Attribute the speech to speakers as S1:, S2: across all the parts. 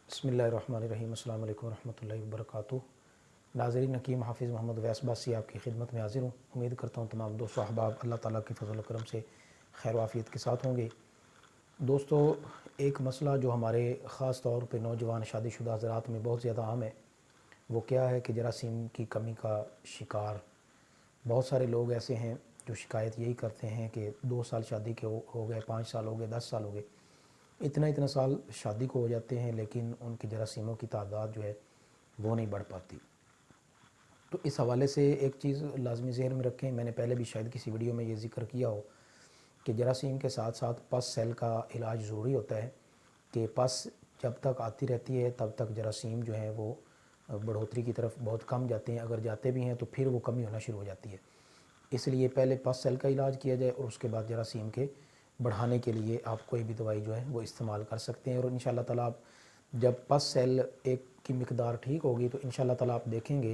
S1: बिस्मिल्लाहिर्रहमानिर्रहीम। अस्सलाम वालेकुम रहमतुल्लाहि व बरकातुहू। नाज़रीन, हकीम हाफिज़ मोहम्मद वैस बासी आपकी खिदमत में हाज़िर हूँ। उम्मीद करता हूँ तमाम दोस्तों अहबाब अल्लाह ताला के फज़ल व करम से खैर वाफ़ियत के साथ होंगे। दोस्तों, एक मसला जो हमारे ख़ास तौर पे नौजवान शादीशुदा हज़रात में बहुत ज़्यादा आम है, वो क्या है कि जरासीम की कमी का शिकार बहुत सारे लोग ऐसे हैं जो शिकायत यही करते हैं कि 2 साल शादी के हो गए, 5 साल हो गए, 10 साल हो गए, इतना साल शादी को हो जाते हैं, लेकिन उनकी जरासीमों की तादाद जो है वो नहीं बढ़ पाती। तो इस हवाले से एक चीज़ लाजमी ज़हन में रखें, मैंने पहले भी शायद किसी वीडियो में ये ज़िक्र किया हो कि जरासीम के साथ साथ पस सेल का इलाज ज़रूरी होता है कि पस जब तक आती रहती है तब तक जरासीम जो है वो बढ़ोतरी की तरफ बहुत कम जाते हैं, अगर जाते भी हैं तो फिर वो कमी होना शुरू हो जाती है। इसलिए पहले पस सेल का इलाज किया जाए और उसके बाद जरासीम के बढ़ाने के लिए आप कोई भी दवाई जो है वो इस्तेमाल कर सकते हैं। और इंशाअल्लाह ताला आप जब पस सेल एक की मिकदार ठीक होगी तो इंशाअल्लाह ताला आप देखेंगे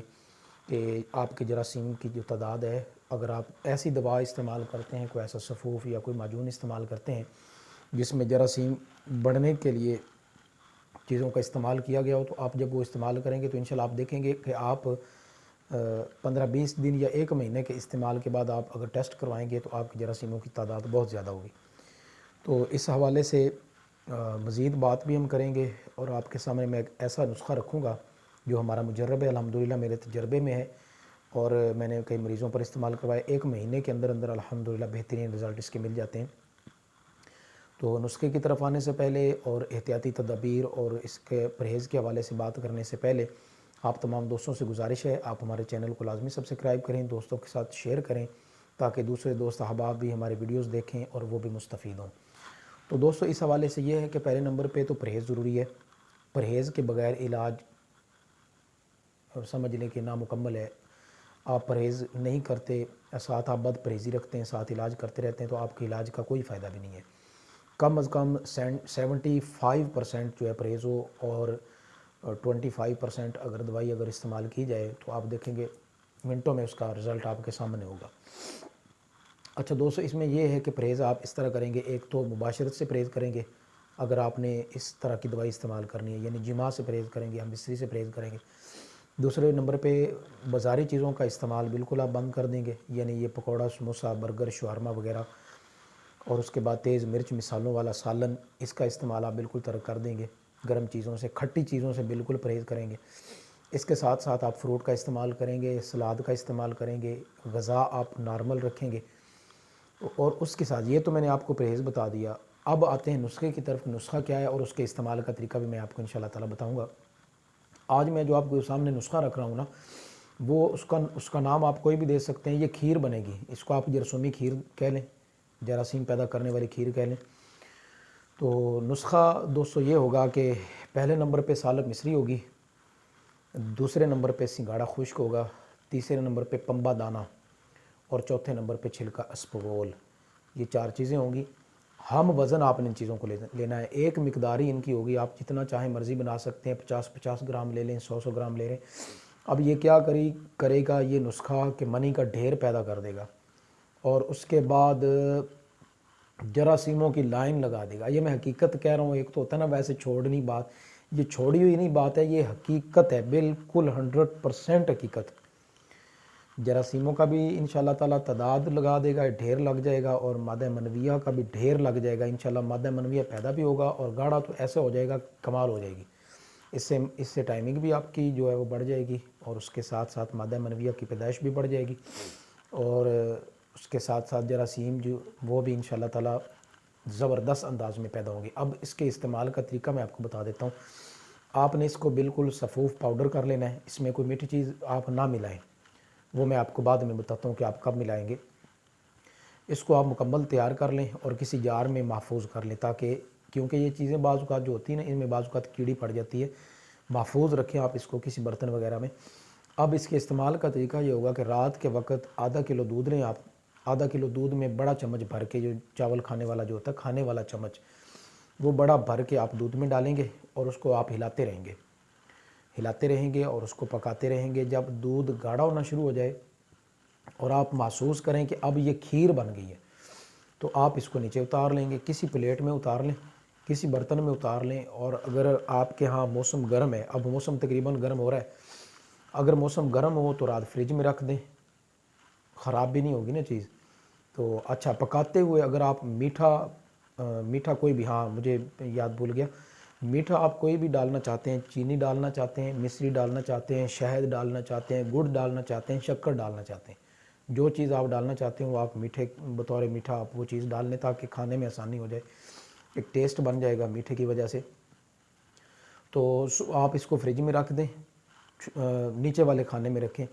S1: कि आपके जरासीम की जो तादाद है, अगर आप ऐसी दवा इस्तेमाल करते हैं, कोई ऐसा सफ़ूफ़ या कोई माजून इस्तेमाल करते हैं जिसमें जरासीम बढ़ने के लिए चीज़ों का इस्तेमाल किया गया हो, तो आप जब वो इस्तेमाल करेंगे तो इंशाअल्लाह आप देखेंगे कि आप 15-20 दिन या 1 महीने के इस्तेमाल के बाद आप अगर टेस्ट करवाएंगे तो आपकी जरासीमों की तादाद बहुत ज़्यादा होगी। तो इस हवाले से मज़ीद बात भी हम करेंगे और आपके सामने मैं एक ऐसा नुस्खा रखूँगा जो हमारा मुजर्रब है, अल्हम्दुलिल्लाह मेरे तजर्बे में है और मैंने कई मरीज़ों पर इस्तेमाल करवाया। 1 महीने के अंदर अंदर अल्हम्दुलिल्लाह बेहतरीन रिज़ल्ट इसके मिल जाते हैं। तो नुस्खे की तरफ आने से पहले और एहतियाती तदाबीर और इसके परहेज़ के हवाले से बात करने से पहले आप तमाम दोस्तों से गुजारिश है, आप हमारे चैनल को लाजमी सब्सक्राइब करें, दोस्तों के साथ शेयर करें ताकि दूसरे दोस्त अहबाब भी हमारे वीडियोस देखें और वो भी मुस्तफ़ीद हों। तो दोस्तों, इस हवाले से ये है कि पहले नंबर पे तो परहेज़ ज़रूरी है। परहेज़ के बग़ैर इलाज और समझ लें कि नामुकम्मल है। आप परहेज़ नहीं करते, साथ आप बद परहेज़ी रखते हैं, साथ इलाज करते रहते हैं, तो आपके इलाज का कोई फ़ायदा भी नहीं है। कम अज़ कम 75% जो है परहेज़ हो और 25% अगर दवाई अगर इस्तेमाल की जाए तो आप देखेंगे मिनटों में उसका रिज़ल्ट आपके सामने होगा। अच्छा दोस्तों, इसमें यह है कि परहेज़ आप इस तरह करेंगे, एक तो मुबाशरत से परहेज़ करेंगे, अगर आपने इस तरह की दवाई इस्तेमाल करनी है, यानी जिमा से परहेज़ करेंगे, हम बिस्तरी से परहेज़ करेंगे। दूसरे नंबर पे बाज़ारी चीज़ों का इस्तेमाल बिल्कुल आप बंद कर देंगे, यानी ये पकौड़ा, समोसा, बर्गर, शवारमा वगैरह, और उसके बाद तेज़ मिर्च मिसालों वाला सालन, इसका इस्तेमाल आप बिल्कुल तर्क कर देंगे। गर्म चीज़ों से, खट्टी चीज़ों से बिल्कुल परहेज़ करेंगे। इसके साथ साथ आप फ्रूट का इस्तेमाल करेंगे, सलाद का इस्तेमाल करेंगे, ग़िज़ा आप नॉर्मल रखेंगे। और उसके साथ ये तो मैंने आपको परहेज़ बता दिया। अब आते हैं नुस्खे की तरफ। नुस्खा क्या है और उसके इस्तेमाल का तरीका भी मैं आपको इंशाअल्लाह ताला बताऊँगा। आज मैं जो आपको सामने नुस्खा रख रहा हूँ ना, वो उसका नाम आप कोई भी दे सकते हैं। ये खीर बनेगी, इसको आप जरसूमी खीर कह लें, जरासीम पैदा करने वाली खीर कह लें। तो नुस्खा दोस्तों ये होगा कि पहले नंबर पे सालब मिस्री होगी, दूसरे नंबर पे सिंगाड़ा खुश्क होगा, तीसरे नंबर पे पंबा दाना और चौथे नंबर पे छिलका अस्पगोल। ये 4 चीज़ें होंगी। हम वज़न आपने इन चीज़ों को लेना है, एक मिकदार ही इनकी होगी। आप जितना चाहें मर्ज़ी बना सकते हैं, 50-50 ग्राम ले लें, 100-100 ग्राम ले लें। अब ये क्या करेगा ये नुस्खा कि मनी का ढेर पैदा कर देगा और उसके बाद जरासीमों की लाइन लगा देगा। ये मैं हकीकत कह रहा हूँ। एक तो होता है ना वैसे छोड़नी बात, ये छोड़ी हुई नहीं बात है, ये हकीकत है, बिल्कुल 100% हकीकत। जरासीमों का भी इंशाअल्लाह ताला तादाद लगा देगा, ढेर लग जाएगा, और मादा मनविया का भी ढेर लग जाएगा। इंशाअल्लाह मादा मनविया पैदा भी होगा और गाढ़ा तो ऐसे हो जाएगा, कमाल हो जाएगी। इससे टाइमिंग भी आपकी जो है वो बढ़ जाएगी और उसके साथ साथ मादा मनविया की पैदाइश भी बढ़ जाएगी और उसके साथ साथ जरासीम जो वो भी इंशाअल्लाह ताला ज़बरदस्त अंदाज में पैदा होंगे। अब इसके इस्तेमाल का तरीका मैं आपको बता देता हूँ। आपने इसको बिल्कुल सफ़ूफ़ पाउडर कर लेना है, इसमें कोई मीठी चीज़ आप ना मिलाएं, वो मैं आपको बाद में बताता हूँ कि आप कब मिलाएंगे। इसको आप मुकम्मल तैयार कर लें और किसी जार में महफूज कर लें, ताकि क्योंकि ये चीज़ें बाज़ औक़ात जो होती हैं ना, इनमें बाज़ औक़ात कीड़ी पड़ जाती है। महफूज रखें आप इसको किसी बर्तन वगैरह में। अब इसके इस्तेमाल का तरीका ये होगा कि रात के वक्त आधा किलो दूध लें आप। आधा किलो दूध में बड़ा चम्मच भर के, जो चावल खाने वाला जो होता है खाने वाला चम्मच, वो बड़ा भर के आप दूध में डालेंगे और उसको आप हिलाते रहेंगे और उसको पकाते रहेंगे। जब दूध गाढ़ा होना शुरू हो जाए और आप महसूस करें कि अब ये खीर बन गई है, तो आप इसको नीचे उतार लेंगे, किसी प्लेट में उतार लें किसी बर्तन में उतार लें। और अगर आपके यहाँ मौसम गर्म है, अब मौसम तकरीबन गर्म हो रहा है, अगर मौसम गर्म हो तो रात फ्रिज में रख दें, ख़राब भी नहीं होगी ना चीज़। तो अच्छा, पकाते हुए अगर आप मीठा कोई भी, हाँ मुझे याद भूल गया, मीठा आप कोई भी डालना चाहते हैं, चीनी डालना चाहते हैं, मिश्री डालना चाहते हैं, शहद डालना चाहते हैं, गुड़ डालना चाहते हैं, शक्कर डालना चाहते हैं, जो चीज़ आप डालना चाहते हैं वो आप मीठे बतौर मीठा आप वो चीज़ डाल लें ताकि खाने में आसानी हो जाए, एक टेस्ट बन जाएगा मीठे की वजह से। तो आप इसको फ्रिज में रख दें, नीचे वाले खाने में रखें।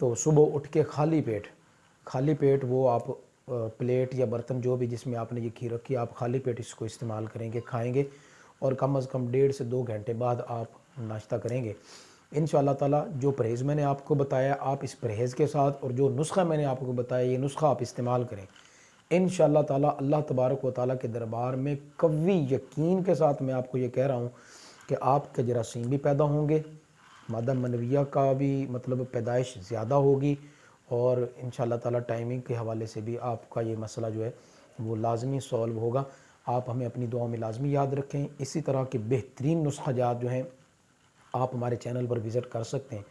S1: तो सुबह उठ के खाली पेट वो आप प्लेट या बर्तन जो भी जिसमें आपने ये खीर रखी, आप खाली पेट इसको इस्तेमाल करेंगे, खाएंगे, और कम से कम 1.5 से 2 घंटे बाद आप नाश्ता करेंगे। इंशाअल्लाह ताला जो परहेज़ मैंने आपको बताया, आप इस परहेज़ के साथ और जो नुस्खा मैंने आपको बताया, ये नुस्खा आप इस्तेमाल करें। इंशाअल्लाह ताला अल्लाह तबारक व ताला के दरबार में कवी यकीन के साथ मैं आपको ये कह रहा हूँ कि आपके जरासीम भी पैदा होंगे, मादा मनविया का भी मतलब पैदाइश ज़्यादा होगी, और इंशाअल्लाह ताला टाइमिंग के हवाले से भी आपका ये मसला जो है वो लाजमी सॉल्व होगा। आप हमें अपनी दुआओं में लाजमी याद रखें। इसी तरह के बेहतरीन नुस्ख़ाजात जो हैं आप हमारे चैनल पर विज़िट कर सकते हैं।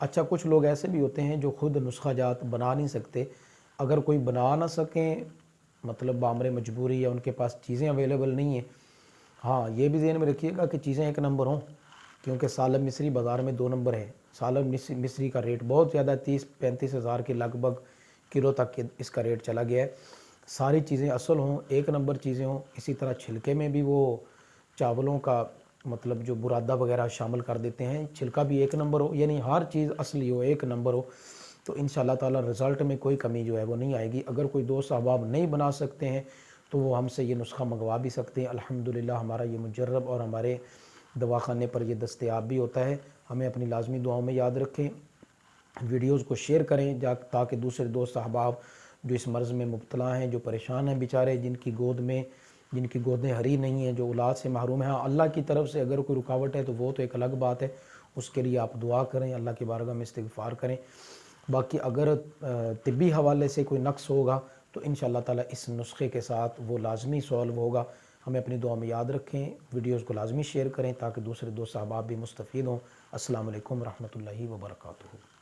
S1: अच्छा, कुछ लोग ऐसे भी होते हैं जो ख़ुद नुस्ख़ाजात बना नहीं सकते। अगर कोई बना ना सकें, मतलब बामरे मजबूरी या उनके पास चीज़ें अवेलेबल नहीं हैं, हाँ ये भी ज़हन में रखिएगा कि चीज़ें एक नंबर हों, क्योंकि सालब मिस्री बाज़ार में 2 नंबर है। सालब मिस्री का रेट बहुत ज़्यादा, 30-35 हज़ार के लगभग किलो तक के इसका रेट चला गया है। सारी चीज़ें असल हों, एक नंबर चीज़ें हों। इसी तरह छिलके में भी वो चावलों का मतलब जो बुरादा वगैरह शामिल कर देते हैं, छिलका भी एक नंबर हो, यानी हर चीज़ असली हो, एक नंबर हो, तो इंशाअल्लाह ताला रिज़ल्ट में कोई कमी जो है वो नहीं आएगी। अगर कोई दोस्त अहबाब नहीं बना सकते हैं तो वो हमसे ये नुस्खा मंगवा भी सकते हैं। अल्हम्दुलिल्लाह हमारा ये मुजर्रब और हमारे दवाखाने पर ये दस्तयाब भी होता है। हमें अपनी लाजमी दुआओं में याद रखें, वीडियोज़ को शेयर करें ताकि दूसरे दोस्त अहबाब जो इस मर्ज़ में मुब्तला हैं, जो परेशान हैं बेचारे, जिनकी गोदें हरी नहीं हैं, जो औलाद से महरूम हैं, हाँ अल्लाह की तरफ से अगर कोई रुकावट है तो वो तो एक अलग बात है, उसके लिए आप दुआ करें, अल्लाह की बारगाह में इस्तिग़फ़ार करें। बाकी अगर तिब्बी हवाले से कोई नक्स होगा तो इंशाअल्लाह ताला इस नुस्खे के साथ वो लाजमी सॉल्व होगा। हमें अपनी दुआ में याद रखें, वीडियोज़ को लाजमी शेयर करें ताकि दूसरे दोस्त अहबाब भी मुस्तफ़ीद हों। अस्सलामु अलैकुम रहमतुल्लाहि व बरकातुहू।